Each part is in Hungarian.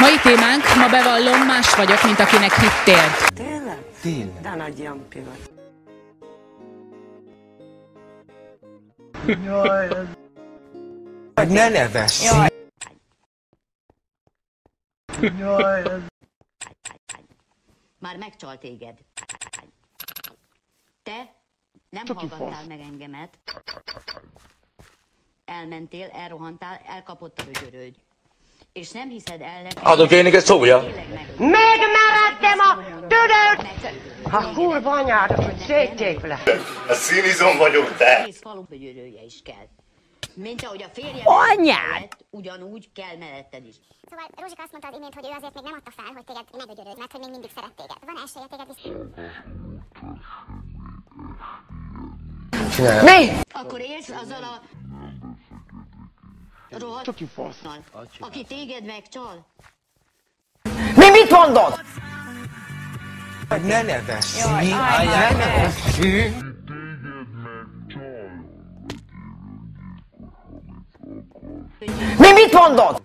Mai témánk, ma bevallom, más vagyok, mint akinek hittél. Tényleg? Tényleg. De nagy Jampi vagy. Jaj, ez... Ne nevess! Jaj. Jaj, ez... Már megcsalt téged. Te nem hallgattál meg engemet. Elmentél, elrohantál, elkapott a rögyöröd. És nem hiszed el nekem... Adok én neked szója. Megmeredtem a tüdőt! Ha kurva anyádat, hogy széttépve. A színizom vagyok, te! Egész falu rögyörője is kell. Mint ahogy a férje mellett, ugyanúgy kell melletted is. Szóval Rózsika azt mondta az imént, hogy ő azért még nem adta fel, hogy téged megbögyöröd, mert hogy még mindig szeret téged. Van esélye téged is? Mi? Akkor élsz azzal a... rohadt... Csak faszal. Aki téged megcsal? Mi mit mondod? Ne nevess! Jaj, Ne nevess! Mi mit mondod?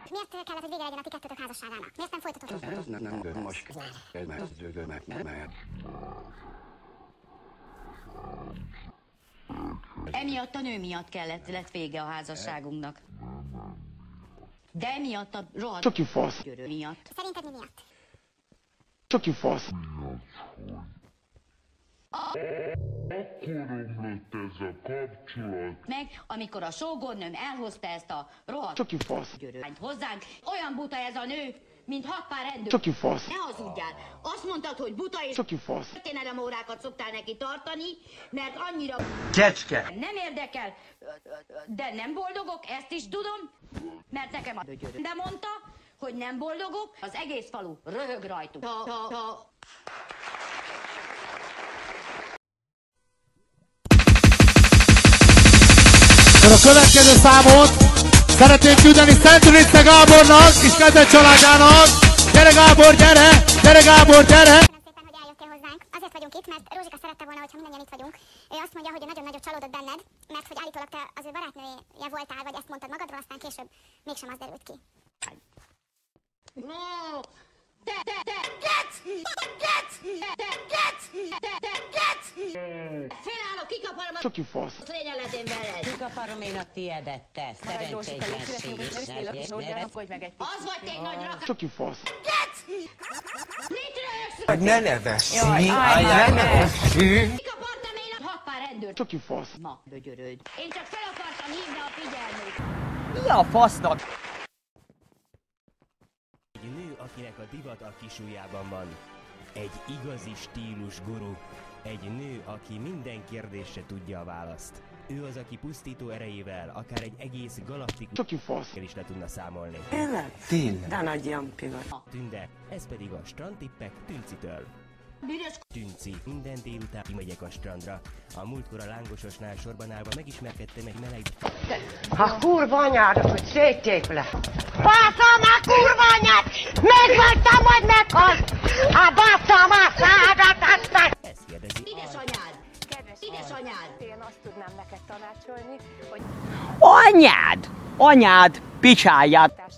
Miért kellett, hogy vége legyen a ti kettőtök házasságának? Miért nem folytatódott? Most kezdődő meg. Emiatt a nő miatt lett vége a házasságunknak. De emiatt a rohadt... Csak fasz! miatt. Szerinted mi miatt? Csak fasz! Akkor omlott ez a kapcsolat. Meg, amikor a sógornőm elhozta ezt a rohadt... Csak fasz! györőnyt hozzánk, olyan buta ez a nő, mint 6 pár rendőr. Csak fasz! Ne hazudjál! Azt mondtad, hogy buta és... Csak fasz! történelem órákat szoktál neki tartani, mert annyira... Kecske! Nem érdekel, de nem boldogok, ezt is tudom, mert nekem a györő. De mondta, hogy nem boldogok, az egész falu röhög rajtuk. A következő számot szeretném küldeni Szentürice Gábornak és kedves családjának. Gyere Gábor, gyere! Gyere Gábor, gyere! Köszönöm szépen, hogy eljöttél hozzánk. Azért vagyunk itt, mert Rózsika szerette volna, hogyha mindannyian itt vagyunk. Ő azt mondja, hogy nagyon nagyot csalódott benned, mert hogy állítólag te az ő barátnője voltál, vagy ezt mondtad magadról, aztán később mégsem az derült ki. Felállok, kikaparom a... Csak fasz! lényeletén veled. Kikaparom én a tiédet, te, szerencsétlenség. Az vagy te egy nagy rakás. Csak fasz! Mit röhögsz? Ne nevess! Ne nevess! Kikapartam én a 6 pár rendőrt. Csak fasz! Ma, bögyöröd. Én csak fel akartam hívni a figyelmét. Mi a fasznak? Egy nő, akinek a divat a kisujjában van. Egy igazi stílus guru. Egy nő, aki minden kérdésre tudja a választ. Ő az, aki pusztító erejével akár egy egész galaktikus Csak fasz! is le tudna számolni. Tényleg? Tényleg. De nagy Jampi vagy. Tünde, ez pedig a strandtippek Tüncitől. Büdös Tünci, minden délután kimegyek a strandra. A múltkor a lángososnál sorban állva megismerkedtem egy meleg... Ha kurva anyádat, hogy széttépve. Bászom a kurva anyát! Megvettem, hogy meghalsz! A bászom a szádat, aztán... Ezt kérdezi. Édesanyád! Édesanyád! Én azt tudnám neked tanácsolni, hogy... Anyád! Anyád! Picsáját!